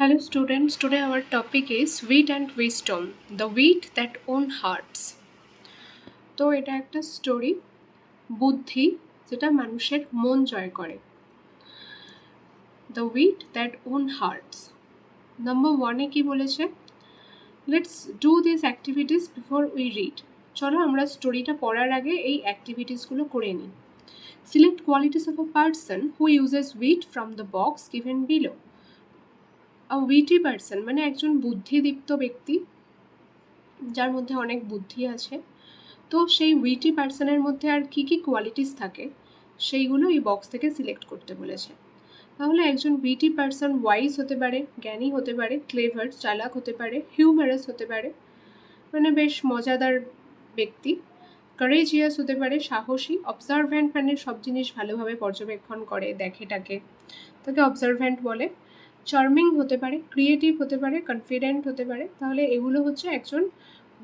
Hello students, today our topic is wheat and wisdom, the wheat that own hearts. তো এটা একটা story, বুদ্ধি যেটা মানুষের মন জয় করে। The wheat that own hearts. Number 1-এ কি বলেছে? Let's do these activities before we read. চলো আমরা স্টোরিটা পড়ার আগে এই অ্যাক্টিভিটিসগুলো করে নিই। Select qualities of a person who uses wheat from the box given below. A witty person মানে একজন বুদ্ধিদীপ্ত ব্যক্তি যার মধ্যে অনেক বুদ্ধি আছে। তো সেই উইটি পার্সনের মধ্যে আর কি কি কোয়ালিটিস থাকে সেইগুলো এই বক্স থেকে সিলেক্ট করতে বলেছে। তাহলে একজন উইটি পার্সন ওয়াইজ হতে পারে, জ্ঞানী হতে পারে, ক্লেভার চালাক হতে পারে, হিউমারাস হতে পারে মানে বেশ মজাদার ব্যক্তি, কারেজিয়াস হতে পারে সাহসী, অবজারভ্যান্ট মানে সব জিনিস ভালোভাবে পর্যবেক্ষণ করে দেখে টাকে, তাকে অবজারভ্যান্ট বলে, চার্মিং হতে পারে, ক্রিয়েটিভ হতে পারে, কনফিডেন্ট হতে পারে। তাহলে এগুলো হচ্ছে একজন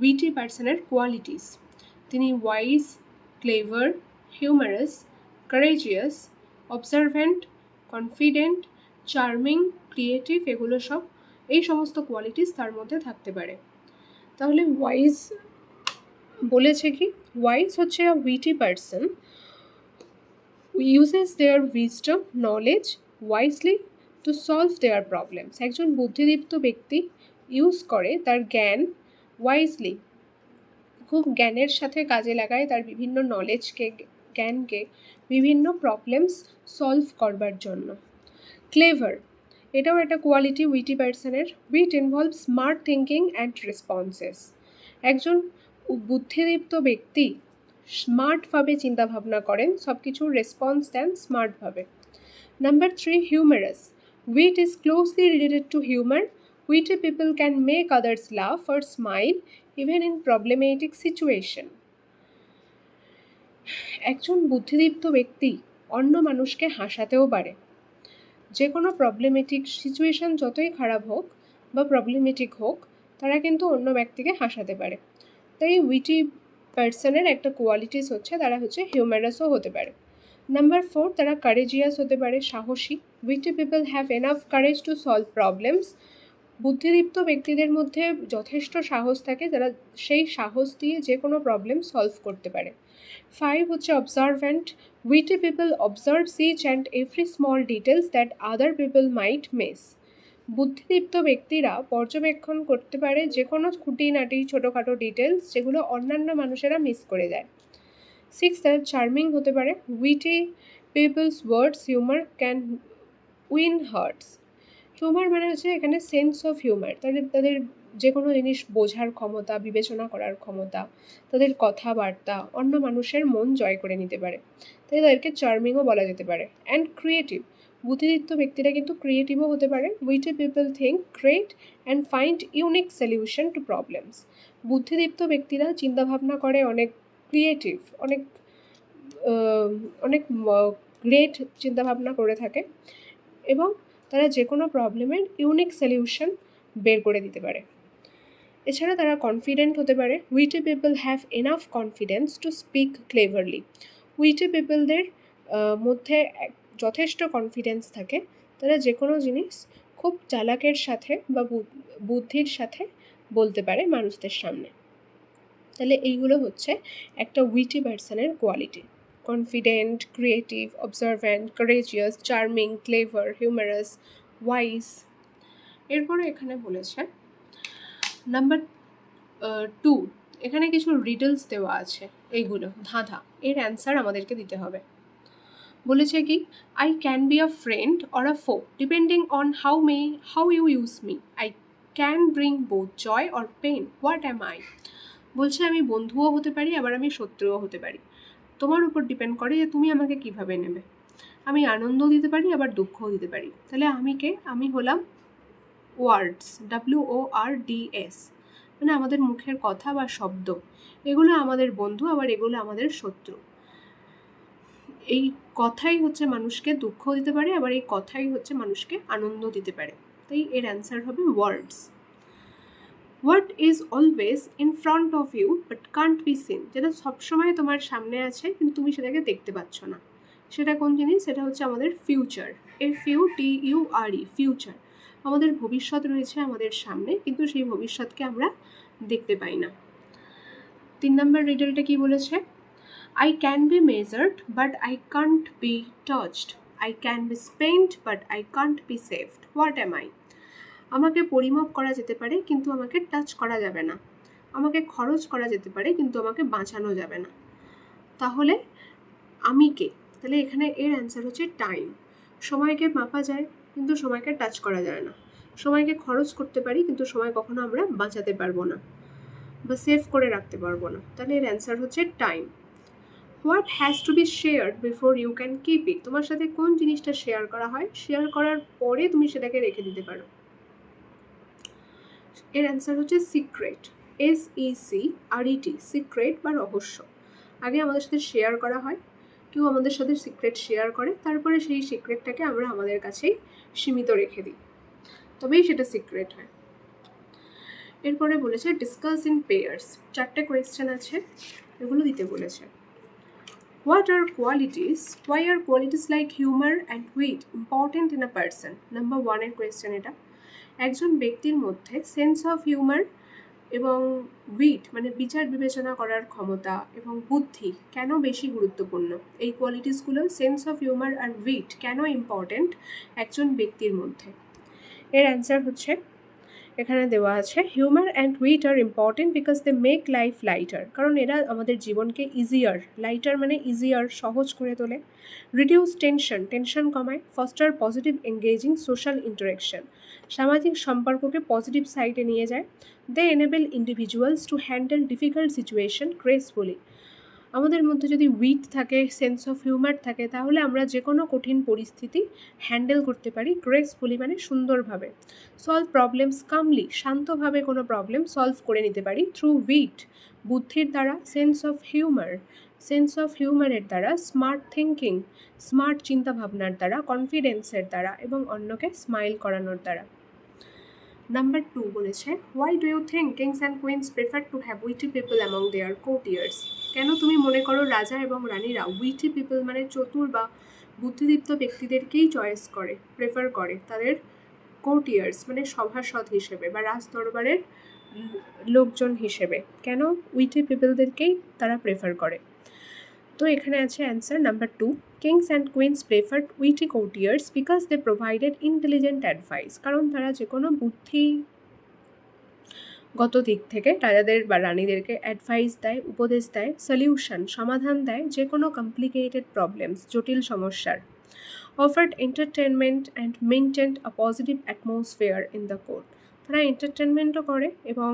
উইটি পার্সনের কোয়ালিটিস। তিনি wise, clever, humorous, courageous, অবজারভ্যান্ট, confident, charming, creative, এগুলো সব এই সমস্ত কোয়ালিটিস তার মধ্যে থাকতে পারে। তাহলে ওয়াইজ বলেছে কি, ওয়াইজ হচ্ছে a witty person uses their wisdom, knowledge wisely to solve their problems. একজন বুদ্ধিদীপ্ত ব্যক্তি ইউজ করে তার জ্ঞান ওয়াইজলি, খুব জ্ঞানের সাথে কাজে লাগায় তার বিভিন্ন নলেজকে, জ্ঞানকে বিভিন্ন প্রবলেমস সলভ করবার জন্য। ক্লেভার এটাও একটা কোয়ালিটি উইটি পার্সনের। Wit involve smart thinking and responses. একজন বুদ্ধিদীপ্ত ব্যক্তি স্মার্টভাবে চিন্তাভাবনা করেন, সব কিছুর রেসপন্স দেন স্মার্টভাবে। Number 3, humorous. Wit is closely related to humour. Witty people can make others laugh or smile even in problematic situation. একজন বুদ্ধিদীপ্ত ব্যক্তি অন্য মানুষকে হাসাতেও পারে। যে কোনো প্রবলেমেটিক সিচুয়েশান যতই খারাপ হোক বা প্রবলেমেটিক হোক, তারা কিন্তু অন্য ব্যক্তিকে হাসাতে পারে। তাই উইটি পার্সনের একটা কোয়ালিটিস হচ্ছে তারা হচ্ছে হিউমারাসও হতে পারে। নাম্বার 4, তারা কারেজিয়াস হতে পারে, সাহসী। Witty people have enough courage to solve problems. বুদ্ধিদীপ্ত ব্যক্তিদের মধ্যে যথেষ্ট সাহস থাকে, যারা সেই সাহস দিয়ে যে কোনো প্রবলেম সলভ করতে পারে। 5 হচ্ছে observant. Witty people observes each and every small details that other people might miss. বুদ্ধিদীপ্ত ব্যক্তিরা পর্যবেক্ষণ করতে পারে যে কোনো খুঁটিনাটি ছোটোখাটো ডিটেলস যেগুলো অন্যান্য মানুষেরা মিস করে যায়। 6, তারা চার্মিং হতে পারে। Witty peoples words humour can win hearts. Humour মানে হচ্ছে এখানে সেন্স অফ হিউমার, তাদের যে কোনো জিনিস বোঝার ক্ষমতা, বিবেচনা করার ক্ষমতা, তাদের কথাবার্তা অন্য মানুষের মন জয় করে নিতে পারে, তাই তাদেরকে চার্মিংও বলা যেতে পারে। অ্যান্ড ক্রিয়েটিভ, বুদ্ধিদীপ্ত ব্যক্তিরা কিন্তু ক্রিয়েটিভও হতে পারে। Witty people think, create and find unique solution to problems. বুদ্ধিদীপ্ত ব্যক্তিরা চিন্তাভাবনা করে অনেক ক্রিয়েটিভ, অনেক গ্রেট চিন্তাভাবনা করে থাকে এবং তারা যে কোনো প্রবলেমের ইউনিক সলিউশন বের করে দিতে পারে। এছাড়া তারা কনফিডেন্ট হতে পারে। Witty people have enough confidence to speak cleverly. Witty পিপলদের মধ্যে যথেষ্ট কনফিডেন্স থাকে, তারা যে কোনো জিনিস খুব চালাকের সাথে বা বুদ্ধির সাথে বলতে পারে মানুষদের সামনে। তাহলে এইগুলো হচ্ছে একটা উইটি পার্সনের quality: confident, creative, অবজারভ্যান্ট, courageous, charming, clever, humorous, wise. এরপরে এখানে বলেছে নাম্বার 2, এখানে কিছু রিডলস দেওয়া আছে, এইগুলো ধাঁধা, এর অ্যান্সার আমাদেরকে দিতে হবে। বলেছে কি, I can be a friend or a foe depending on how you use me. I can bring both joy or pain, what am I? বলছে আমি বন্ধুও হতে পারি আবার আমি শত্রুও হতে পারি, তোমার উপর ডিপেন্ড করে যে তুমি আমাকে কিভাবে নেবে। আমি আনন্দ দিতে পারি আবার দুঃখও দিতে পারি। তাহলে আমি কে? আমি হলাম ওয়ার্ডস, WORDS, মানে আমাদের মুখের কথা বা শব্দ। এগুলো আমাদের বন্ধু আবার এগুলো আমাদের শত্রু। এই কথাই হচ্ছে মানুষকে দুঃখ দিতে পারে আবার এই কথাই হচ্ছে মানুষকে আনন্দ দিতে পারে। তাই এর অ্যান্সার হবে words. What is always in front of you but can't be seen, যেটা সবসময় তোমার সামনে আছে কিন্তু তুমি সেটাকে দেখতে পাচ্ছ না, সেটা কোন জিনিস? সেটা হচ্ছে আমাদের ফিউচার, FUTURE, ফিউচার। আমাদের ভবিষ্যৎ রয়েছে আমাদের সামনে, কিন্তু সেই ভবিষ্যৎকে আমরা দেখতে পাই না। 3 নম্বর রিডলটা কি বলেছে? I can be measured but I can't be touched. I can be spent but I can't be saved. What am I? আমাকে পরিমাপ করা যেতে পারে কিন্তু আমাকে টাচ করা যাবে না, আমাকে খরচ করা যেতে পারে কিন্তু আমাকে বাঁচানো যাবে না। তাহলে আমি কে? তাহলে এখানে এর অ্যান্সার হচ্ছে টাইম। সময়কে মাপা যায় কিন্তু সময়কে টাচ করা যায় না, সময়কে খরচ করতে পারি কিন্তু সময় কখনো আমরা বাঁচাতে পারবো না বা সেভ করে রাখতে পারবো না। তাহলে এর অ্যান্সার হচ্ছে time. What has to be shared before you can keep it? তোমার সাথে কোন জিনিসটা শেয়ার করা হয়, শেয়ার করার পরে তুমি সেটাকে রেখে দিতে পারো। এর অ্যান্সার হচ্ছে সিক্রেট, SECRET, সিক্রেট বা রহস্য। আগে আমাদের সাথে শেয়ার করা হয়, কেউ আমাদের সাথে সিক্রেট শেয়ার করে, তারপরে সেই সিক্রেটটাকে আমরা আমাদের কাছেই সীমিত রেখে দিই, তবেই সেটা সিক্রেট হয়। এরপরে বলেছে ডিসকাস ইন পেয়ার্স। 4টে কোয়েশ্চেন আছে, এগুলো দিতে বলেছে। What are qualities? Why are qualities like humor and wit important in a person? Number 1 এর কোয়েশ্চেন এটা। একজন ব্যক্তির মধ্যে সেন্স অফ হিউমার এবং উইট মানে বিচার বিবেচনা করার ক্ষমতা এবং বুদ্ধি কেন বেশি গুরুত্বপূর্ণ? এই কোয়ালিটিসগুলো সেন্স অফ হিউমার আর উইট কেন ইম্পর্ট্যান্ট একজন ব্যক্তির মধ্যে? এর অ্যান্সার হচ্ছে এখানে দেওয়া আছে humour and wit are important because they make life lighter. কারণ এরা আমাদের জীবনকে ইজিয়ার, লাইটার মানে ইজিয়ার, সহজ করে তোলে। রিডিউস টেনশন, টেনশন কমায়। Foster positive engaging social interaction, সামাজিক সম্পর্ককে পজিটিভ সাইডে নিয়ে যায়। They enable individuals to handle difficult situation gracefully. আমাদের মধ্যে যদি উইট থাকে, সেন্স অফ হিউমার থাকে, তাহলে আমরা যে কোনো কঠিন পরিস্থিতি হ্যান্ডেল করতে পারি গ্রেসফুলি মানে সুন্দরভাবে। সলভ প্রবলেমস কামলি, শান্তভাবে কোনো প্রবলেম সলভ করে নিতে পারি থ্রু উইট, বুদ্ধির দ্বারা। Sense of humour, sense of হিউমারের দ্বারা। স্মার্ট থিঙ্কিং, স্মার্ট চিন্তাভাবনার দ্বারা। কনফিডেন্সের দ্বারা এবং অন্যকে স্মাইল করানোর দ্বারা। নাম্বার 2 বলেছে why do you think kings and queens prefer to have witty people among their courtiers? কেন তুমি মনে করো রাজা এবং রানীরা উইটি পিপল মানে চতুর বা বুদ্ধিদীপ্ত ব্যক্তিদেরকেই চয়েস করে, প্রেফার করে তাদের কোর্টিয়ার্স মানে সভাসদ হিসেবে বা রাজ দরবারের লোকজন হিসেবে? কেন উইটি পিপলদেরকেই তারা প্রেফার করে? তো এখানে আছে answer number 2, kings and queens preferred witty courtiers because they provided intelligent advice. কারণ তারা যে কোনো বুদ্ধিগত দিক থেকে রাজাদের বা রানীদেরকে অ্যাডভাইস দেয়, উপদেশ দেয়, সলিউশন সমাধান দেয় যে কোনো কমপ্লিকেটেড প্রবলেমস, জটিল সমস্যার। Offered entertainment and maintained a positive atmosphere in the court. তারা এন্টারটেনমেন্টও করে এবং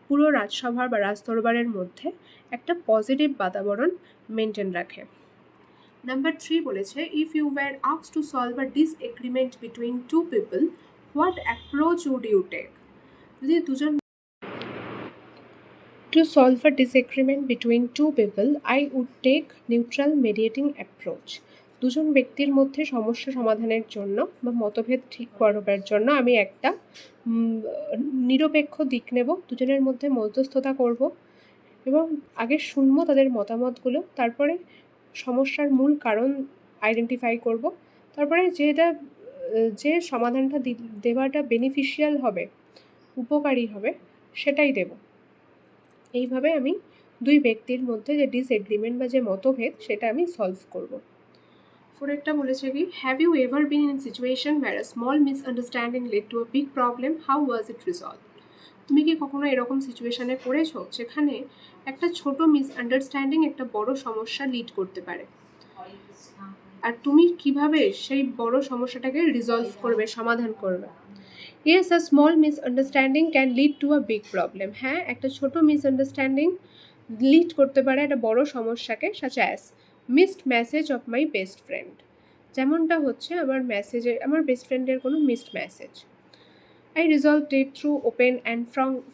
পুরো রাজসভার বা রাজদরবারের মধ্যে একটা পজিটিভ বাতাবরণ মেনটেন রাখে। নাম্বার 3 বলেছে if you were asked to solve a disagreement between two people what approach would you take? যদি দুজন To solve a disagreement between two people, I would take neutral mediating approach. দুজন ব্যক্তির মধ্যে সমস্যা সমাধানের জন্য বা মতভেদ ঠিক করবার জন্য আমি একটা নিরপেক্ষ দিক নেব, দুজনের মধ্যে মধ্যস্থতা করব এবং আগে শুনবো তাদের মতামতগুলো, তারপরে সমস্যার মূল কারণ আইডেন্টিফাই করব, তারপরে যে সমাধানটা দেওয়াটা বেনিফিশিয়াল হবে, উপকারী হবে, সেটাই দেব। এইভাবে আমি দুই ব্যক্তির মধ্যে যে ডিসএগ্রিমেন্ট বা যে মতভেদ সেটা আমি সলভ করব। ফোরেরটা বলেছে কি have you ever been in situation where a small misunderstanding led to a big problem, how was it resolved? তুমি কি কখনো এরকম সিচুয়েশানে পড়েছো যেখানে একটা ছোট মিসআন্ডারস্ট্যান্ডিং একটা বড় সমস্যা লিড করতে পারে, আর তুমি কিভাবে সেই বড় সমস্যাটাকে রিজলভ করবে, সমাধান করবে? Yes, a small misunderstanding can lead to a big problem. হ্যাঁ, একটা ছোট মিসআন্ডারস্ট্যান্ডিং লিড করতে পারে একটা বড় সমস্যাকে, such as missed message of my best friend. যেমনটা হচ্ছে আমার বেস্ট ফ্রেন্ডের কোনো missed message. I resolved it through open and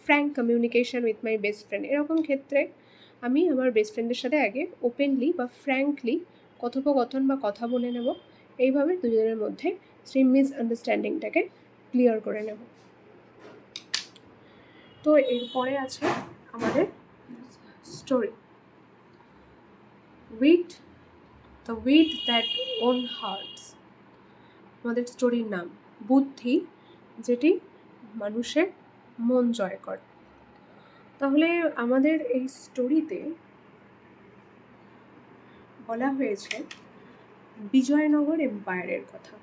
frank communication with my best friend. এরকম ক্ষেত্রে আমি আমার বেস্ট ফ্রেন্ডের সাথে আগে ওপেনলি বা ফ্র্যাঙ্কলি কথোপকথন বা কথা বলে নেব, এইভাবে দুজনের মধ্যে সেই মিসআন্ডারস্ট্যান্ডিংটাকে ক্লিয়ার করে নেব। তো এরপরে আছে আমাদের story the wit that won hearts. আমাদের স্টোরির নাম বুদ্ধি যেটি মানুষের মন জয় করে। তাহলে আমাদের এই স্টোরিতে বলা হয়েছে বিজয়নগর এম্পায়ারের কথা।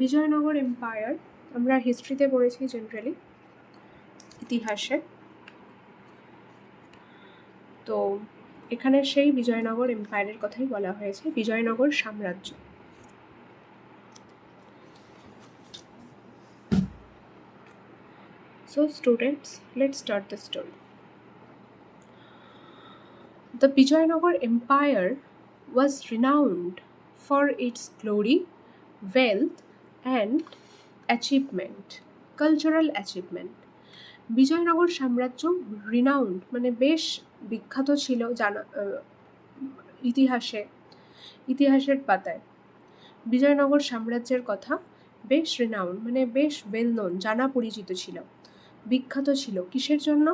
বিজয়নগর এম্পায়ার আমরা হিস্ট্রিতে পড়েছি, জেনারেলি ইতিহাসে। তো এখানে সেই বিজয়নগর এম্পায়ারের কথাই বলা হয়েছে, বিজয়নগর সাম্রাজ্য। So students, let's start the story. The Vijayanagar Empire was renowned for its glory, wealth and achievement, cultural achievement. Bijoynagar সাম্রাজ্য রিনাউন্ড মানে বেশ বিখ্যাত ছিল ইতিহাসের পাতায়। বিজয়নগর সাম্রাজ্যের কথা বেশ রিনাউন্ড মানে বেশ ওয়েল নোন, জানা পরিচিত ছিল, বিখ্যাত ছিল। কিসের জন্য?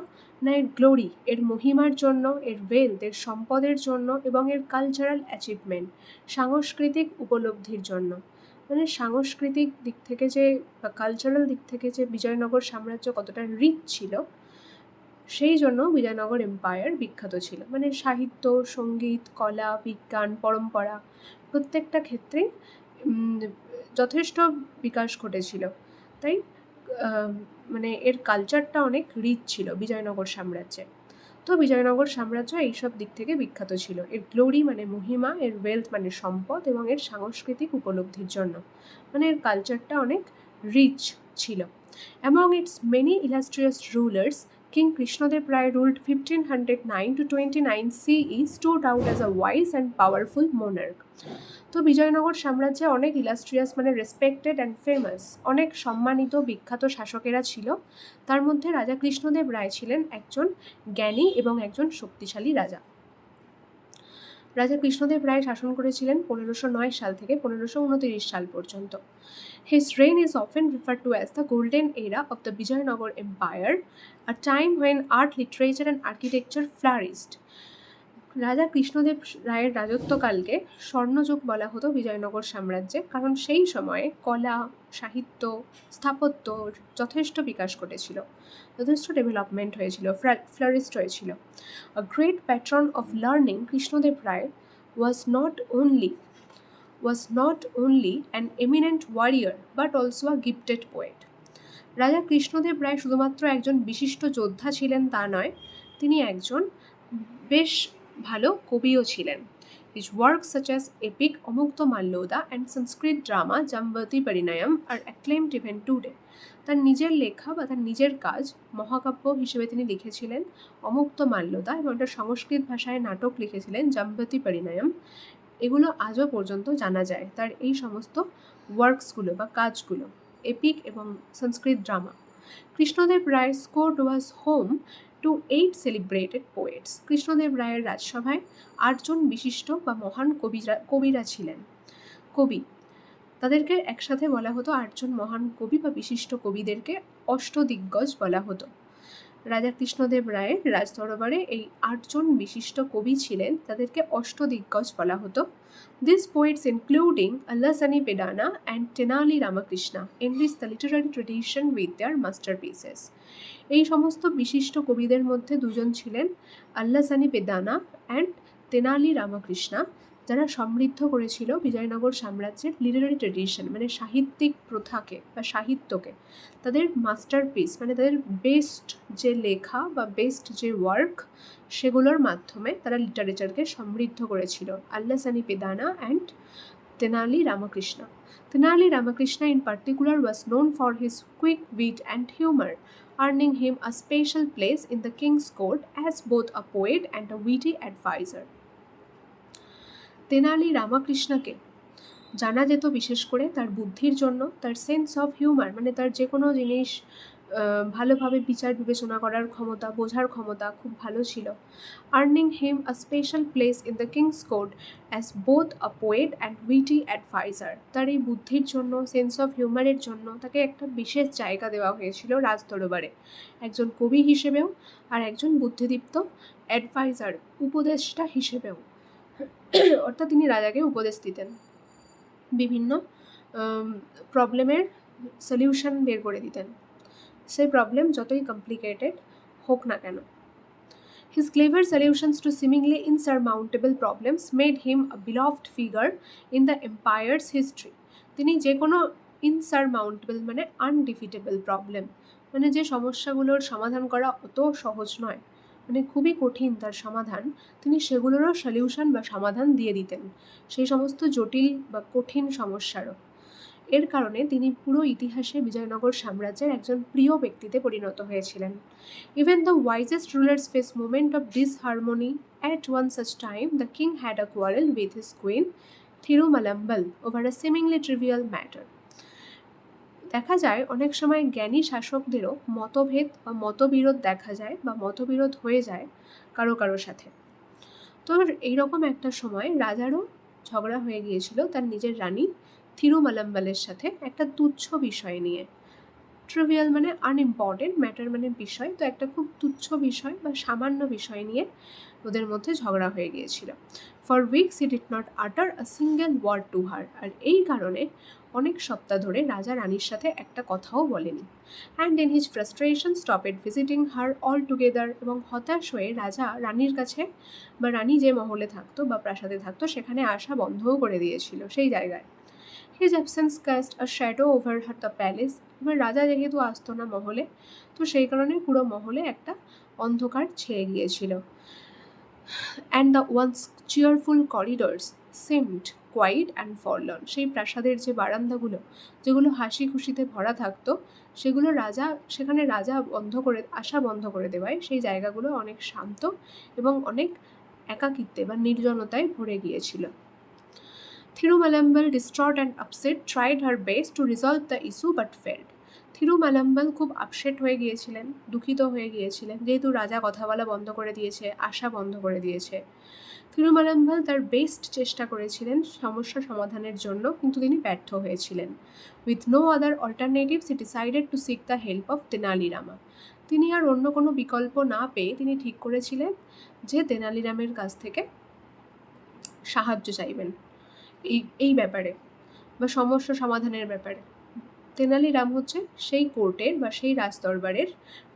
না এর গ্লোরি, এর মহিমার জন্য, এর ওয়েলথ, এর সম্পদের জন্য এবং এর কালচারাল অ্যাচিভমেন্ট, সাংস্কৃতিক উপলব্ধির জন্য। মানে সাংস্কৃতিক দিক থেকে যে বা কালচারাল দিক থেকে যে বিজয়নগর সাম্রাজ্য কতটা রিচ ছিল, সেই জন্য বিজয়নগর এম্পায়ার বিখ্যাত ছিল। মানে সাহিত্য, সঙ্গীত, কলা, বিজ্ঞান, পরম্পরা প্রত্যেকটা ক্ষেত্রেই যথেষ্ট বিকাশ ঘটেছিল। তাই মানে এর কালচারটা অনেক রিচ ছিল বিজয়নগর সাম্রাজ্যে। তো বিজয়নগর সাম্রাজ্য এইসব দিক থেকে বিখ্যাত ছিল, এর গ্লোরি মানে মহিমা, এর ওয়েলথ মানে সম্পদ এবং এর সাংস্কৃতিক উপলব্ধির জন্য। মানে এর কালচারটা অনেক রিচ ছিল। Among its many illustrious rulers, King Krishnadev Rai ruled 1509 to 29 CE, stood out as a wise and powerful monarch. তো বিজয়নগর সাম্রাজ্যে অনেক ইলাস্ট্রিয়াস মানে রেসপেক্টেড অ্যান্ড ফেমাস, অনেক সম্মানিত বিখ্যাত শাসকেরা ছিল। তার মধ্যে রাজা কৃষ্ণদেব রায় ছিলেন একজন জ্ঞানী এবং একজন শক্তিশালী রাজা। রাজা কৃষ্ণদেব রায় শাসন করেছিলেন 1509 সাল থেকে 1529 সাল পর্যন্ত। His reign is often referred to as the golden era of the Vijayanagar Empire, a time when art, literature and architecture flourished. রাজা কৃষ্ণদেব রায়ের রাজত্বকালকে স্বর্ণযুগ বলা হতো বিজয়নগর সাম্রাজ্যে, কারণ সেই সময়ে কলা, সাহিত্য, স্থাপত্য যথেষ্ট বিকাশ ঘটেছিল, যথেষ্ট ডেভেলপমেন্ট হয়েছিল, ফ্লারিস্ট হয়েছিল। A great patron of learning, Krishnadev Rai was not only an eminent warrior but also a gifted poet. রাজা কৃষ্ণদেব রায় শুধুমাত্র একজন বিশিষ্ট যোদ্ধা ছিলেন তা নয়, তিনি একজন বেশ ভালো কবিও ছিলেন। His works such as epic Amukta Malloda and Sanskrit drama Jambavati Parinayam are acclaimed even today. তার নিজের লেখা বা তার নিজের কাজ মহাকাব্য হিসেবে তিনি লিখেছিলেন অমুক্ত মাল্যদা, এবং একটা সংস্কৃত ভাষায় নাটক লিখেছিলেন জাম্বতী পরিণায়ম। এগুলো আজও পর্যন্ত জানা যায়, তার এই সমস্ত ওয়ার্কসগুলো বা কাজগুলো, এপিক এবং সংস্কৃত ড্রামা। কৃষ্ণদেব রায়ের court was home to 8 celebrated poets. Krishnadeva রায়ের রাজসভায় 8 জন বিশিষ্ট বা মহান কবিরা ছিলেন। কবি, তাদেরকে একসাথে বলা হতো 8 জন মহান কবি বা বিশিষ্ট কবিদেরকে অষ্টদিগ্গজ বলা হতো। রাজা কৃষ্ণদেব রায়ের রাজদরবারে এই 8 জন বিশিষ্ট কবি ছিলেন, তাদেরকে অষ্টদিগ্গজ বলা হতো। These poets including Allasani Pedana and Tenali Ramakrishna enriched the literary tradition with their masterpieces. এই সমস্ত বিশিষ্ট কবিদের মধ্যে দুজন ছিলেন আল্লাসানি পেদানা অ্যান্ড তেনালি রামকৃষ্ণা, যারা সমৃদ্ধ করেছিল বিজয়নগর সাম্রাজ্যের লিটারারি ট্রেডিশন মানে সাহিত্যিক প্রথাকে বা সাহিত্যকে। তাদের মাস্টারপিস মানে তাদের বেস্ট যে লেখা বা বেস্ট যে ওয়ার্ক, সেগুলোর মাধ্যমে তারা লিটারেচারকে সমৃদ্ধ করেছিল। Allasani Peddana and Tenali Ramakrishna. Tenali Ramakrishna in particular was known for his quick wit and humor, earning him a special place in the king's court as both a poet and a witty advisor. Tenali রামকৃষ্ণকে জানা যেত বিশেষ করে তার বুদ্ধির জন্য, তার সেন্স অফ হিউমার মানে তার যে কোনো জিনিস ভালোভাবে বিচার বিবেচনা করার ক্ষমতা, বোঝার ক্ষমতা খুব ভালো ছিল। Earning him a special place in the king's court as both a poet and witty adviser. তার এই বুদ্ধির জন্য, সেন্স অফ হিউমারের জন্য তাকে একটা বিশেষ জায়গা দেওয়া হয়েছিল রাজদরবারে, একজন কবি হিসেবেও আর একজন বুদ্ধিদীপ্ত অ্যাডভাইজার উপদেষ্টা হিসেবেও। অর্থাৎ তিনি রাজাকে উপদেশ দিতেন, বিভিন্ন প্রবলেমের সলিউশন বের করে দিতেন, সেই প্রবলেম যতই কমপ্লিকেটেড হোক না কেন। His clever solutions to seemingly insurmountable problems made him a beloved figure in the empire's history. তিনি যে কোনো ইনসারমাউন্টেবল মানে আনডিফিটেবল প্রবলেম, মানে যে সমস্যাগুলোর সমাধান করা অত সহজ নয়, মানে খুবই কঠিন তার সমাধান, তিনি সেগুলোরও সলিউশন বা সমাধান দিয়ে দিতেন, সেই সমস্ত জটিল বা কঠিন সমস্যারও। এর কারণে তিনি পুরো ইতিহাসে বিজয়নগর সাম্রাজ্যের একজন প্রিয় ব্যক্তিতে পরিণত হয়েছিলেন। Even the wisest rulers face moment of disharmony. At one such time, the king had a quarrel with his queen, Thirumalambal, over a seemingly trivial matter. দেখা যায় অনেক সময় জ্ঞানী শাসকদেরও মতভেদ বা মতবিরোধ দেখা যায় বা মতবিরোধ হয়ে যায় কারো কারোর সাথে। তো এইরকম একটা সময় রাজারও ঝগড়া হয়ে গিয়েছিল তার নিজের রানী থিরুমালাম্বালের সাথে একটা তুচ্ছ বিষয় নিয়ে। ট্রিভিয়াল মানে আনইম্পর্টেন্ট, ম্যাটার মানে বিষয়, তো একটা খুব তুচ্ছ বিষয় বা সামান্য বিষয় নিয়ে ওদের মধ্যে ঝগড়া হয়ে গিয়েছিল। For weeks he did not utter a single word to her, আর এই কারণে অনেক সপ্তাহ ধরে রাজা রানীর সাথে একটা কথাও বলেনি। And in his frustration stopped visiting her all together, এবং হতাশ হয়ে রাজা রানীর কাছে বা রানী যে মহলে থাকতো বা প্রাসাদে থাকতো সেখানে আসা বন্ধও করে দিয়েছিল সেই জায়গায়। His absence cast a shadow over the palace. এবার রাজা যেহেতু আসতো না মহলে, তো সেই কারণে পুরো মহলে একটা অন্ধকার ছেয়ে গিয়েছিল। And the once cheerful corridors seemed quiet and forlorn. সেই প্রাসাদের যে বারান্দাগুলো যেগুলো হাসি খুশিতে ভরা থাকতো, সেখানে রাজা আসা বন্ধ করে দেওয়ায় সেই জায়গাগুলো অনেক শান্ত এবং অনেক একাকিত্বে বা নির্জনতায় ভরে গিয়েছিল। Thirumalambal, distraught and upset, tried her best to resolve the issue but failed. থিরুমালাম্বাল খুব আপসেট হয়ে গিয়েছিলেন, দুঃখিত হয়ে গিয়েছিলেন, যেহেতু রাজা কথা বলা বন্ধ করে দিয়েছে, আসা বন্ধ করে দিয়েছে। থিরুমালাম্বাল তার বেস্ট চেষ্টা করেছিলেন সমস্যা সমাধানের জন্য, কিন্তু তিনি ব্যর্থ হয়েছিলেন। With no other alternatives he decided to seek the help of Tenalirama. তিনি আর অন্য কোনো বিকল্প না পেয়ে তিনি ঠিক করেছিলেন যে তেনালিরামের কাছ থেকে সাহায্য চাইবেন এই ব্যাপারে বা সমস্যা সমাধানের ব্যাপারে। তেনালিরাম হচ্ছে সেই কোর্টের বা সেই রাজদরবারের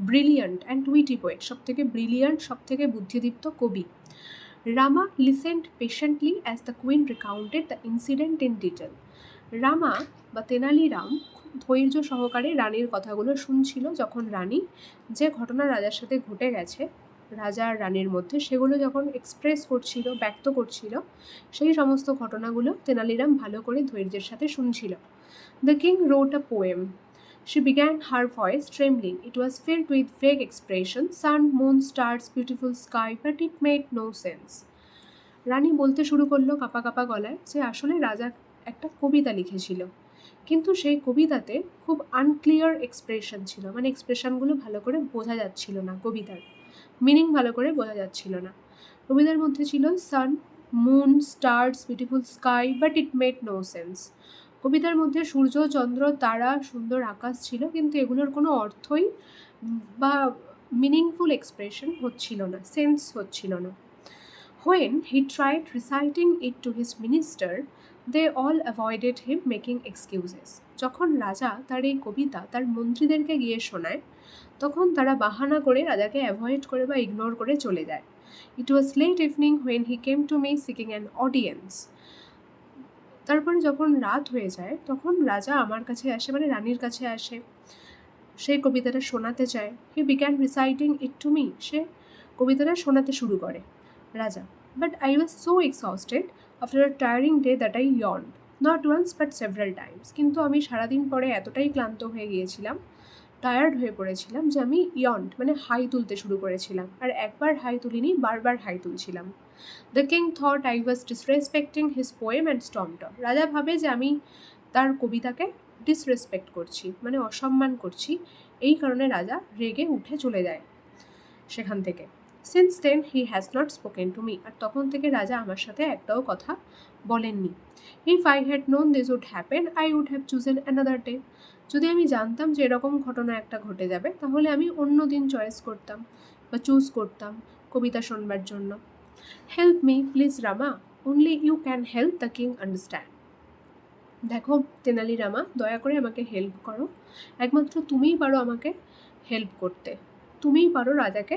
ব্রিলিয়ান্ট অ্যান্ড উইটি পোয়েট, সবথেকে ব্রিলিয়ান্ট, সবথেকে বুদ্ধিদীপ্ত কবি। Rama listened patiently as the queen recounted the incident in detail. Rama বা তেনালিরাম খুব ধৈর্য সহকারে রানীর কথাগুলো শুনছিল, যখন রানী যে ঘটনা রাজার সাথে ঘটে গেছে রাজা আর রানীর মধ্যে সেগুলো যখন এক্সপ্রেস করছিল, ব্যক্ত করছিল, সেই সমস্ত ঘটনাগুলো তেনালিরাম ভালো করে ধৈর্যের সাথে শুনছিল। The king wrote a poem. She began, her voice trembling. It was filled with vague expressions, sun, moon, stars, beautiful sky, but it made no sense. রানী বলতে শুরু করলো কাঁপা কাঁপা গলায় যে আসলে রাজা একটা কবিতা লিখেছিল, কিন্তু সেই কবিতাতে খুব আনক্লিয়ার এক্সপ্রেশন ছিল, মানে এক্সপ্রেশনগুলো ভালো করে বোঝা যাচ্ছিল না, কবিতার মিনিং ভালো করে বোঝা যাচ্ছিল না। কবিতার মধ্যে ছিল sun, moon, stars, beautiful sky, but it made no sense. কবিতার মধ্যে সূর্য, চন্দ্র, তারা, সুন্দর আকাশ ছিল, কিন্তু এগুলোর কোনো অর্থই বা মিনিংফুল এক্সপ্রেশন হচ্ছিল না, সেন্স হচ্ছিল না। When he tried reciting it to his minister, they all avoided him, making excuses. যখন রাজা তার এই কবিতা তার মন্ত্রীদেরকে গিয়ে শোনায়, তখন তারা বাহানা করে রাজাকে অ্যাভয়েড করে বা ইগনোর করে চলে যায়। It was late evening when he came to me seeking an audience. তারপরে যখন রাত হয়ে যায় তখন রাজা আমার কাছে আসে, মানে রানীর কাছে আসে, সেই কবিতাটা শোনাতে চায়। He began reciting it to me, সে কবিতাটা শোনাতে শুরু করে রাজা। But I was so exhausted after a tiring day that I yawned, not once but several times. কিন্তু আমি সারাদিন পরে এতটাই ক্লান্ত হয়ে গিয়েছিলাম, টায়ার্ড হয়ে পড়েছিলাম, যে আমি ইয়ন্ড মানে হাই তুলতে শুরু করেছিলাম, আর একবার হাই তুলিনি, বারবার হাই তুলছিলাম। The king thought I was disrespecting his poem and stomped off. রাজা ভাবে যে আমি তার কবিতাকে ডিসরেসপেক্ট করছি, মানে অসম্মান করছি, এই কারণে রাজা রেগে উঠে চলে যায় সেখান থেকে। Since then he has not spoken to me, আর তখন থেকে রাজা আমার সাথে একটাও কথা বলেননি। If I had known this would happen I would have chosen another day. যদি আমি জানতাম যে এরকম ঘটনা একটা ঘটে যাবে, তাহলে আমি অন্য দিন চয়েস করতাম বা চুজ করতাম কবিতা শোনবার জন্য। Help me please Rama, only you can help the king understand. দেখো তেনালিরামা, দয়া করে আমাকে হেল্প করো, একমাত্র তুমিই পারো আমাকে হেল্প করতে, তুমিই পারো রাজাকে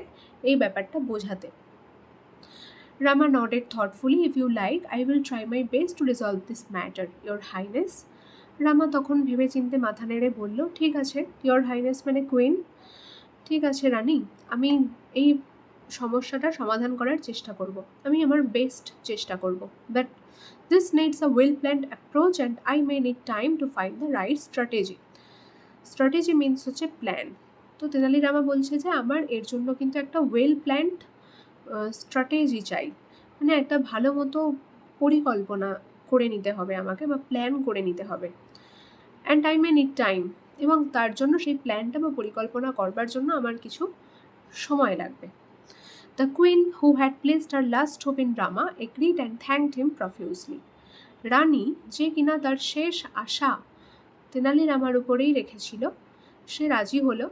এই ব্যাপারটা বোঝাতে। রামা nodded thoughtfully. If you like, I will try my best to resolve this matter, Your Highness. রামা তখন ভেবেচিন্তে মাথা নেড়ে বলল, ঠিক আছে, Your Highness মানে কুইন, ঠিক আছে রানী, আমি এই সমস্যাটা সমাধান করার চেষ্টা করব, আমি আমার বেস্ট চেষ্টা করব, but this needs a well planned approach and I may need time to find the right strategy. Strategy means হচ্ছে প্ল্যান। তো তেনালিরামা বলছে যে আমার এর জন্য কিন্তু একটা ওয়েল প্ল্যান্ড স্ট্র্যাটেজি চাই, মানে একটা ভালো মতো পরিকল্পনা করে নিতে হবে আমাকে, বা প্ল্যান করে নিতে হবে। And I may need time, এবং তার জন্য সেই প্ল্যানটা বা পরিকল্পনা করবার জন্য আমার কিছু সময় লাগবে। The queen, who had placed her last hope in Rama, agreed and thanked him profusely. রানী, যে কিনা তার শেষ আশা তেনালিরামার উপরেই রেখেছিল, সে রাজি হলো,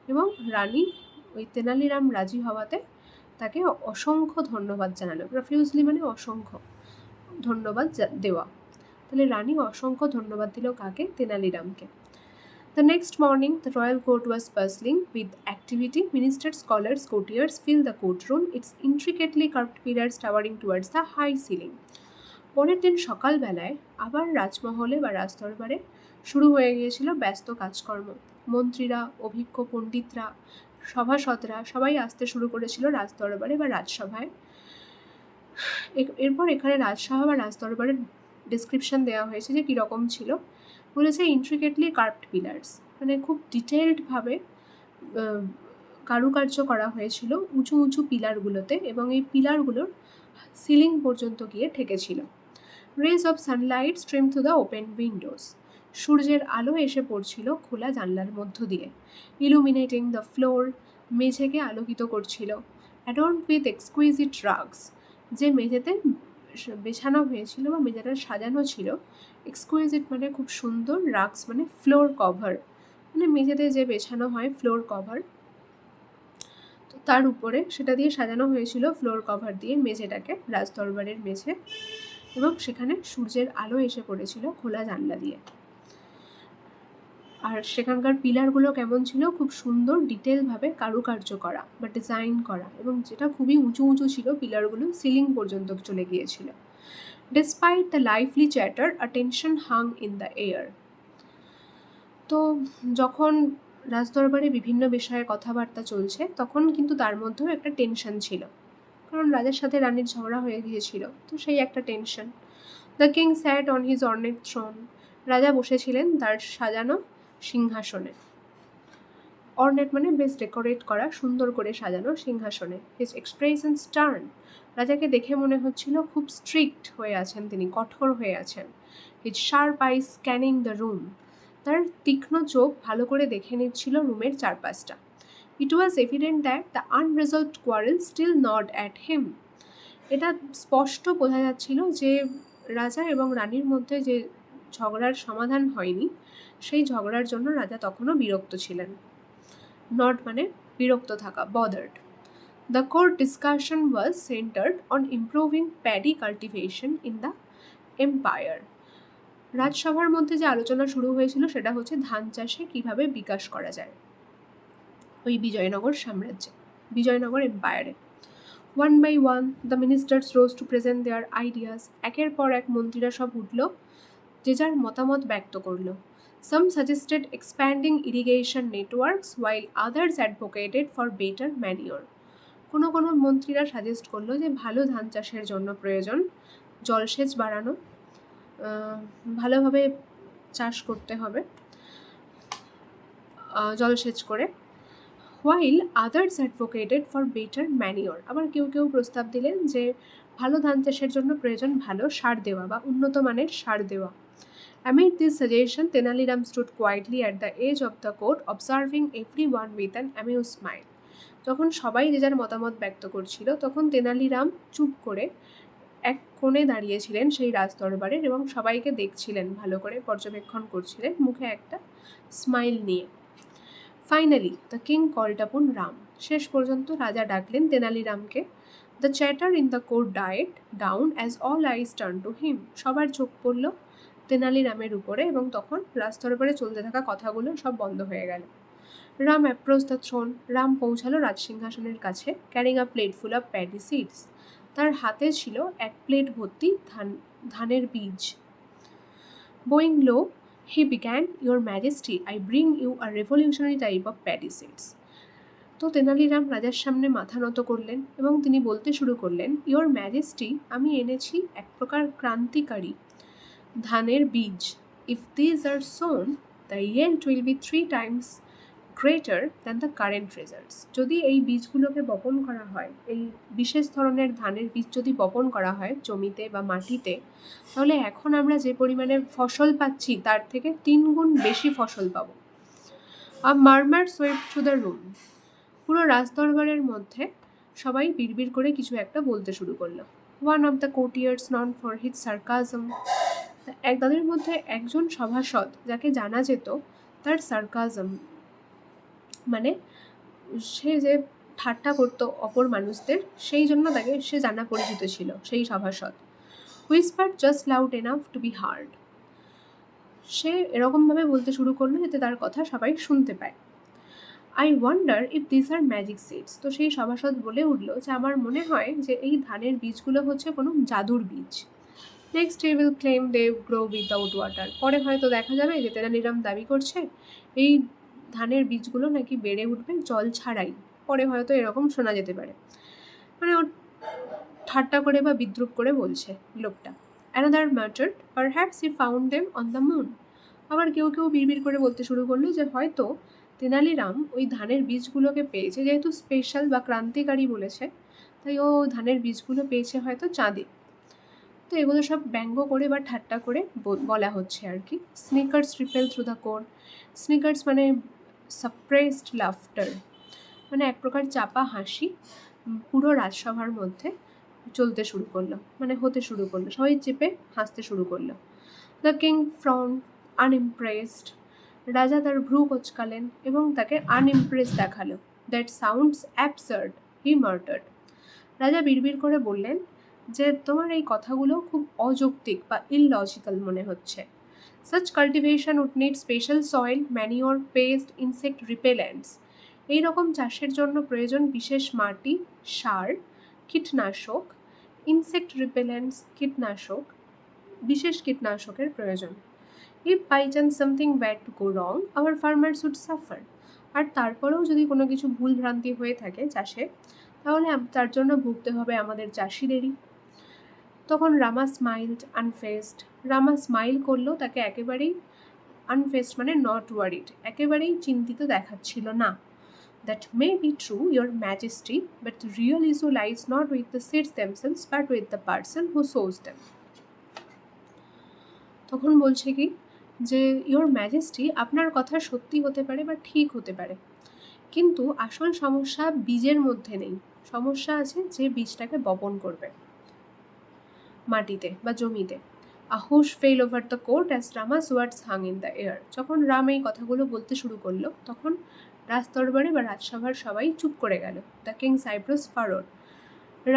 এবং রানী ওই তেনালিরাম রাজি হওয়াতে তাকে অসংখ্য ধন্যবাদ জানালো। প্রফিউজলি মানে অসংখ্য ধন্যবাদ দেওয়া। তাহলে রানী অসংখ্য ধন্যবাদ দিল কাকে? তেনালিরামকে। The next morning, the royal court was bustling with activity. Ministers, scholars, courtiers filled the courtroom, its intricately carved pillars towering towards the high ceiling. পরের দিন সকালবেলায় আবার রাজমহলে বা রাজদরবারে শুরু হয়ে গিয়েছিল ব্যস্ত কাজকর্ম। মন্ত্রীরা, অভিজ্ঞ পণ্ডিতরা, সভাসদরা সবাই আসতে শুরু করেছিল রাজদরবারে বা রাজসভায়। এরপর এখানে রাজসভা বা রাজদরবারের ডিসক্রিপশন দেওয়া হয়েছে যে কীরকম ছিল। বলেছে ইন্ট্রিকেটলি কার্ভড পিলার্স, মানে খুব ডিটেলডভাবে কারুকার্য করা হয়েছিল উঁচু উঁচু পিলারগুলোতে, এবং এই পিলারগুলোর সিলিং পর্যন্ত গিয়ে ঠেকেছিল। Rays of sunlight stream through the open windows, সূর্যের আলো এসে পড়ছিল খোলা জানলার মধ্য দিয়ে। ইলুমিনেটিং দ্য ফ্লোর, মেঝেকে আলোকিত করছিল। অ্যাডর্নড উইথ এক্সকুইজিট রাগস, যে মেঝেতে বেছানো হয়েছিল বা মেঝেটা সাজানো ছিল, এক্সকুইজিট মানে খুব সুন্দর, রাগস মানে ফ্লোর কভার, মানে মেঝেতে যে বেছানো হয় ফ্লোর কভার, তো তার উপরে সেটা দিয়ে সাজানো হয়েছিল ফ্লোর কভার দিয়ে মেঝেটাকে, রাজদরবারের মেঝে, এবং সেখানে সূর্যের আলো এসে পড়েছিল খোলা জানলা দিয়ে। আর সেখানকার পিলারগুলো কেমন ছিল? খুব সুন্দর ডিটেলভাবে কারুকার্য করা বা ডিজাইন করা, এবং যেটা খুবই উঁচু উঁচু ছিল পিলারগুলো, সিলিং পর্যন্ত চলে গিয়েছিল। Despite the lively chatter, attention hung in the air. তো যখন রাজদরবারে বিভিন্ন বিষয়ে কথাবার্তা চলছে, তখন কিন্তু তার মধ্যেও একটা টেনশন ছিল, কারণ রাজার সাথে রানীর ঝগড়া হয়ে গিয়েছিল, তো সেই একটা tension. The king sat on his ornate throne, রাজা বসেছিলেন তার সাজানো সিংহাসনে। অর্নেট মানে বেশ ডেকোরেট করা, সুন্দর করে সাজানো সিংহাসনে। হিজ এক্সপ্রেশন স্টার্ন, রাজাকে দেখে মনে হচ্ছিল খুব স্ট্রিক্ট হয়ে আছেন তিনি, কঠোর হয়ে আছেন। His sharp eyes scanning the room, তার তীক্ষ্ণ চোখ ভালো করে দেখে নিচ্ছিল রুমের চারপাশটা। It was evident that the unresolved quarrel still nagged at him, এটা স্পষ্ট বোঝা যাচ্ছিল যে রাজা এবং রানীর মধ্যে যে ঝগড়ার সমাধান হয়নি, সেই ঝগড়ার জন্য রাজা তখনও বিরক্ত ছিলেন। নট মানে বিরক্ত থাকা, bothered. The court discussion was centered on improving paddy cultivation in the empire, রাজসভার মধ্যে যে আলোচনা শুরু হয়েছিল সেটা হচ্ছে ধান চাষে কীভাবে বিকাশ করা যায় ওই বিজয়নগর সাম্রাজ্যে, বিজয়নগর এম্পায়ারে। One by one the ministers rose to present their ideas, একের পর এক মন্ত্রীরা সব উঠল, যে যার মতামত ব্যক্ত করল। Some suggested expanding irrigation networks while others advocated for better manure. কোনো কোনো মন্ত্রীরা সাজেস্ট করলো যে ভালো ধান চাষের জন্য প্রয়োজন জলসেচ বাড়ানো, ভালোভাবে চাষ করতে হবে জলসেচ করে। while others advocated for better manure, আবার কেউ কেউ প্রস্তাব দিলেন যে ভালো ধান চাষের জন্য প্রয়োজন ভালো সার দেওয়া বা উন্নত মানের সার দেওয়া। Amid this suggestion, Tenali Ram stood quietly at the edge of the court, observing everyone with an amused smile. যখন সবাই যে যার মতামত ব্যক্ত করছিল, তখন তেনালি রাম চুপ করে এক কোণে দাঁড়িয়েছিলেন সেই রাজদরবারের, এবং সবাইকে দেখছিলেন, ভালো করে পর্যবেক্ষণ করছিলেন, মুখে একটা স্মাইল নিয়ে। ফাইনালি দ্য কিং কল্ড আপন রাম, শেষ পর্যন্ত রাজা ডাকলেন তেনালি রামকে। The chatter in the court died down as all eyes turn to him, সবার চোখ পড়ল তেনালিরামের উপরে, এবং তখন রাজদরবারে চলতে থাকা কথাগুলো সব বন্ধ হয়ে গেল। Ram approach the throne. Ram পৌঁছালো রাজসিংহাসনের কাছে, carrying a plate full of paddy seeds. তার হাতে ছিল এক প্লেট ভর্তি ধানের বীজ। Bowing low, he began, your majesty, I bring you a revolutionary type of paddy seeds. তো তেনালিরাম রাজার সামনে মাথা নত করলেন এবং তিনি বলতে শুরু করলেন, ইয়োর ম্যাজেস্টি, আমি এনেছি এক প্রকার ক্রান্তিকারী ধানের বীজ। If these are sown, the yield will be 3 times greater than the current results. যদি এই বীজগুলোকে বপন করা হয়, এই বিশেষ ধরনের ধানের বীজ যদি বপন করা হয় জমিতে বা মাটিতে, তাহলে এখন আমরা যে পরিমাণে ফসল পাচ্ছি তার থেকে 3 গুণ বেশি ফসল পাবো। আ মারমার সোয়েপ থ্রু দ্য রুম। পুরো রাজদরবারের মধ্যে সবাই বিড়বিড় করে কিছু একটা বলতে শুরু করলো। One of the courtiers known for his sarcasm. তাদের মধ্যে একজন সভাসদ যাকে জানা যেত তার সার্কাজম, মানে সে যে ঠাট্টা করতো অপর মানুষদের, সেই জন্য তাকে সে জানা পরিচিত ছিল সেই সভাসদ। Whisper just loud enough to be heard. সে এরকমভাবে বলতে শুরু করলো যাতে তার কথা সবাই শুনতে পায়। I wonder if this are magic seeds. তো সেই সভাসদ বলে উঠল যে আমার মনে হয় যে এই ধানের বীজগুলো হচ্ছে কোনো জাদুর বীজ। Next he will claim they grow without water. পরে হয়তো দেখা যাবে যে তেনালিরাম দাবি করছে এই ধানের বীজগুলো নাকি বেড়ে উঠবে জল ছাড়াই। পরে হয়তো এরকম শোনা যেতে পারে, মানে ও ঠাট্টা করে বা বিদ্রুপ করে বলছে লোকটা। Another matter, perhaps he found them on the moon. আবার কেউ কেউ বিড়বিড় করে বলতে শুরু করলো যে হয়তো তেনালিরাম ওই ধানের বীজগুলোকে পেয়েছে, যেহেতু স্পেশাল বা ক্রান্তিকারী বলেছে, তাই ও ধানের বীজগুলো পেয়েছে হয়তো চাঁদে। তো এগুলো সব ব্যঙ্গ করে বা ঠাট্টা করে বলা হচ্ছে আর কি। Snickers ripple through the court. Snickers মানে সাপ্রেসড লাফটার, মানে এক প্রকার চাপা হাসি পুরো রাজসভার মধ্যে চলতে শুরু করলো, মানে হতে শুরু করলো, সবাই চেপে হাসতে শুরু করলো। The king frowned unimpressed. রাজা তার ভ্রু কোচকালেন এবং তাকে আনইমপ্রেস দেখালো। That sounds absurd, he muttered. রাজা বিড়বিড় করে বললেন যে তোমার এই কথাগুলো খুব অযৌক্তিক বা ইললজিক্যাল মনে হচ্ছে। Such cultivation would need special soil, manure, pest, insect repellents. এইরকম চাষের জন্য প্রয়োজন বিশেষ মাটি, সার, কীটনাশক, ইনসেক্ট রিপেলেন্টস কীটনাশক, বিশেষ কীটনাশকের প্রয়োজন। If by chance something bad to go wrong, our farmers would suffer. আর তারপরেও যদি কোনো কিছু ভুল ভ্রান্তি হয়ে থাকে চাষে, তাহলে তার জন্য ভুগতে হবে আমাদের চাষিদেরই। তখন রামা স্মাইলড আনফেসড। রামা স্মাইল করলো, তাকে একেবারেই আনফেসড মানে নট ওয়ারিড, একেবারেই চিন্তিত দেখাচ্ছিল না। That may be true, your majesty, but the real issue lies not with the seeds themselves but with the person who সোজ them. তখন বলছে কি যে ইয়োর ম্যাজেস্টি, আপনার কথা সত্যি হতে পারে বা ঠিক হতে পারে, কিন্তু আসল সমস্যা বীজের মধ্যে নেই, সমস্যা আছে যে বীজটাকে বপন করবে মাটিতে বা জমিতে। A hush fell over the court as Rama's words hung in the air. যখন রাম এই কথাগুলো বলতে শুরু করলো তখন রাজদরবারে বা রাজসভার সবাই চুপ করে গেল। The king's eyebrows furrowed.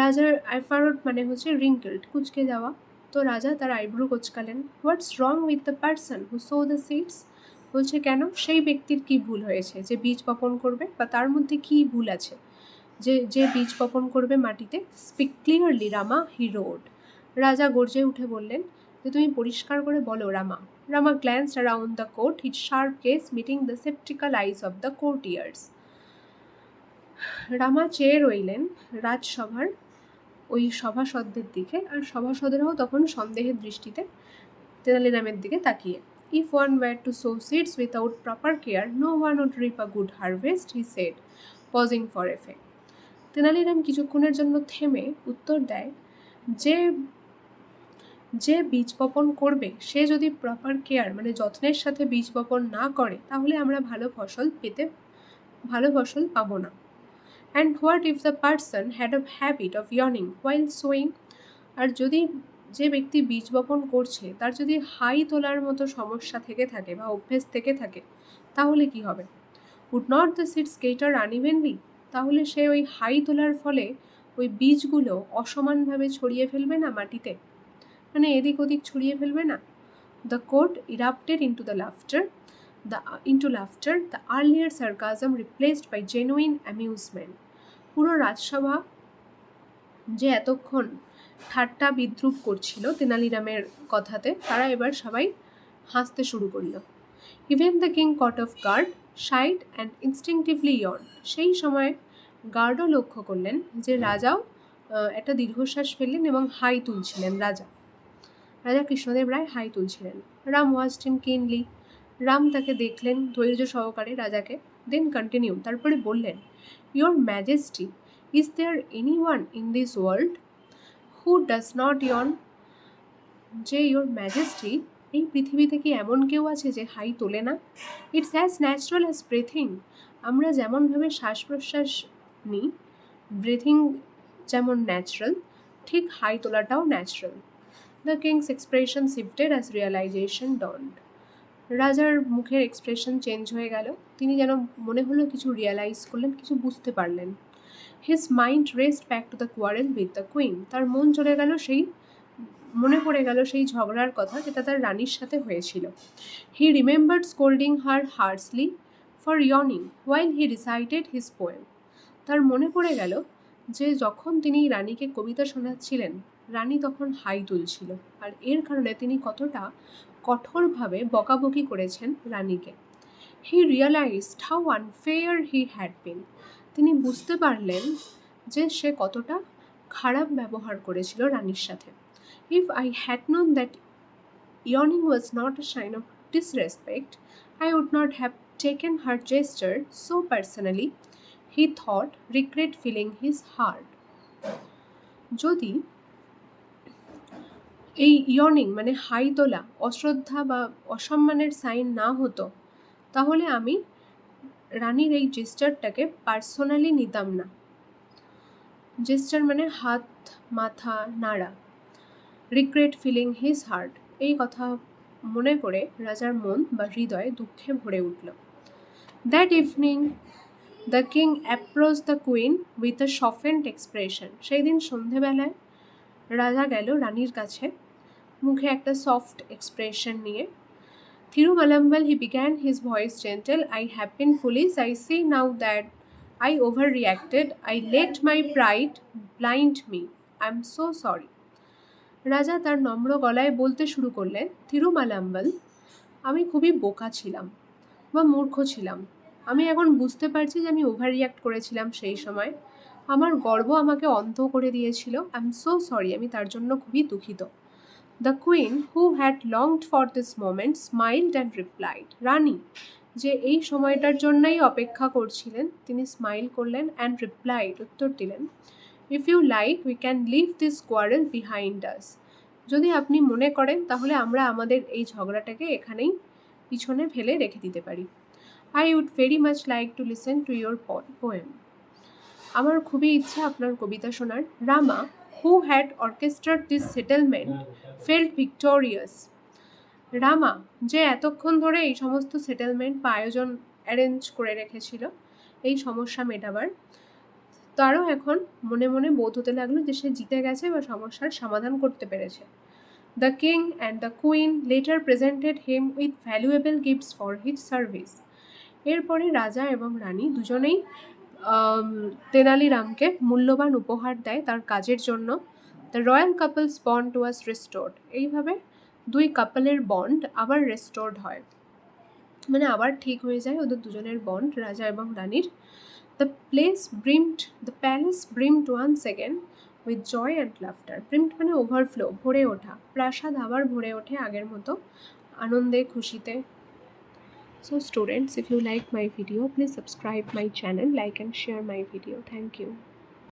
রাজার ফারোড মানে হচ্ছে রিঙ্কেলড, কুচকে যাওয়া। তো রাজা তার আইব্রু কোচকালেন। What's wrong with the person who sow the seeds. বলছে কেন, সেই ব্যক্তির কি ভুল হয়েছে যে বীজ বপন করবে, বা তার মধ্যে কি ভুল আছে যে বীজ বপন করবে মাটিতে। Speak clearly Rama, he roared. রাজা গর্জে উঠে বললেন যে তুমি পরিষ্কার করে বলো রামা। Rama glanced around the court, his sharp gaze meeting the sceptical eyes of the courtiers. Rama চেয়ে রইলেন রাজসভার ওই সভাসদদের দিকে, আর সভাসদেরাও তখন সন্দেহের দৃষ্টিতে তেনালিরামের দিকে তাকিয়ে। If one were to sow seeds without proper care, no one would reap a good harvest, he said, pausing for effect. Tenaliram কিছুক্ষণের জন্য থেমে উত্তর দেয় যে বীজ বপন করবে সে যদি প্রপার কেয়ার মানে যত্নের সাথে বীজ বপন না করে, তাহলে আমরা ভালো ফসল পাবো না। And what if the person had a habit of ইয়ার্নিং হোয়াইল সোয়িং। আর যদি যে ব্যক্তি বীজ বপন করছে তার যদি হাই তোলার মতো সমস্যা থেকে থাকে বা অভ্যেস থেকে থাকে, তাহলে কি হবে? Would not the seeds scatter unevenly. তাহলে সে ওই হাই তোলার ফলে ওই বীজগুলো অসমানভাবে ছড়িয়ে ফেলবে না মাটিতে, মানে এদিক ওদিক ছড়িয়ে ফেলবে না। The court erupted into laughter, the earlier sarcasm replaced by genuine amusement. পুরো রাজসভা যে এতক্ষণ ঠাট্টা বিদ্রুপ করছিল তেনালিরামের কথাতে, তারা এবার সবাই হাসতে শুরু করলো। Even the king caught off guard, shied and instinctively yawn. সেই সময় গার্ডও লক্ষ্য করলেন যে রাজাও একটা দীর্ঘশ্বাস ফেললেন এবং হাই তুলছিলেন। রাজা কৃষ্ণদেব রায় হাই তুলছিলেন। রাম ওয়াচড হিম কিনলি। রাম তাকে দেখলেন ধৈর্য সহকারে রাজাকে। দেন কন্টিনিউ, তারপরে বললেন, your majesty, is there anyone in this world who does not yawn? যে ইয়োর ম্যাজেস্টি, এই পৃথিবীতে কি এমন কেউ আছে যে হাই তোলে না? It's as natural as breathing. আমরা যেমনভাবে শ্বাস প্রশ্বাস নিই, ব্রেথিং যেমন ন্যাচারাল, ঠিক হাই তোলাটাও natural. The king's expression shifted as realisation dawned. রাজার মুখের এক্সপ্রেশন চেঞ্জ হয়ে গেল। তিনি যেন মনে হলো কিছু রিয়েলাইজ করলেন, কিছু বুঝতে পারলেন। His mind rest back to the quarrel with the queen. তার মনে পড়ে গেল সেই ঝগড়ার কথা যেটা তার রানীর সাথে হয়েছিল। He remembered scolding her harshly for yawning while he recited his poem. তার মনে পড়ে গেল যে যখন তিনি রানীকে কবিতা শোনাচ্ছিলেন, রানী তখন হাই তুলছিল, আর এর কারণে তিনি কতটা কঠোরভাবে বকাবকি করেছেন রানীকে। He realised how unfair he had been. তিনি বুঝতে পারলেন যে সে কতটা খারাপ ব্যবহার করেছিল রানীর সাথে। If I had known that yawning was not a sign of disrespect, I would not have taken her gesture so personally, he thought, regret filling his heart. যদি এই ইয়নিং মানে হাই তোলা অশ্রদ্ধা বা অসম্মানের সাইন না হতো, তাহলে আমি রানীর এই জেস্টারটাকে পার্সোনালি নিতাম না। জেস্টার মানে হাত মাথা নাড়া। রিগ্রেট ফিলিং হিজ হার্ট, এই কথা মনে করে রাজার মন বা হৃদয় দুঃখে ভরে উঠল। That evening the king approach the queen with a softened expression. সেই দিন সন্ধেবেলায় রাজা গেল রানীর কাছে মুখে একটা সফট এক্সপ্রেশন নিয়ে। Thirumalambal, he began his voice gentle, I have been foolish, I see now that I overreacted, I let my pride blind me, I am so sorry. রাজা তার নম্র গলায় বলতে শুরু করলেন, থিরুমালাম্বল, আমি খুবই বোকা ছিলাম বা মূর্খ ছিলাম। আমি এখন বুঝতে পারছি যে আমি ওভার রিয়াক্ট করেছিলাম সেই সময়। আমার গর্ব আমাকে অন্ধ করে দিয়েছিল। আই এম সো সরি, আমি তার জন্য খুবই দুঃখিত। The queen, who had longed for this moment, smiled and replied. রানী, যে এই সময়টার জন্যই অপেক্ষা করছিলেন, তিনি স্মাইল করলেন অ্যান্ড রিপ্লাইড, উত্তর দিলেন, if you like we can leave this quarrel behind us. যদি আপনি মনে করেন তাহলে আমরা আমাদের এই ঝগড়াটাকে এখানেই পিছনে ফেলে রেখে দিতে পারি। I would very much like to listen to your poem. আমার খুবই ইচ্ছা আপনার কবিতা শোনার। Rama, who had orchestrated this settlement, felt victorious. Rama, যে এতক্ষণ ধরে এই সমস্ত সেটেলমেন্ট বা আয়োজন অ্যারেঞ্জ করে রেখেছিল এই সমস্যা মেটাবার, তারও এখন মনে মনে বোধ হতে লাগলো যে সে জিতে গেছে বা সমস্যার সমাধান করতে পেরেছে। The king and the queen letter presented him with valuable gifts for his service. এরপরে রাজা এবং রানী দুজনেই তেনালিরামকে মূল্যবান উপহার দেয় তার কাজের জন্য। The royal couples bond was restored. এইভাবে দুই কাপলের বন্ড আবার রেস্টোর্ড হয়, মানে আবার ঠিক হয়ে যায় ওদের দুজনের বন্ড, রাজা এবং রানীর। The palace brimmed once again with joy and laughter. Brimmed মানে ওভারফ্লো, ভরে ওঠা। প্রাসাদ আবার ভরে ওঠে আগের মতো আনন্দে খুশিতে। So students, if you like my video, please subscribe my channel, like and share my video. Thank you.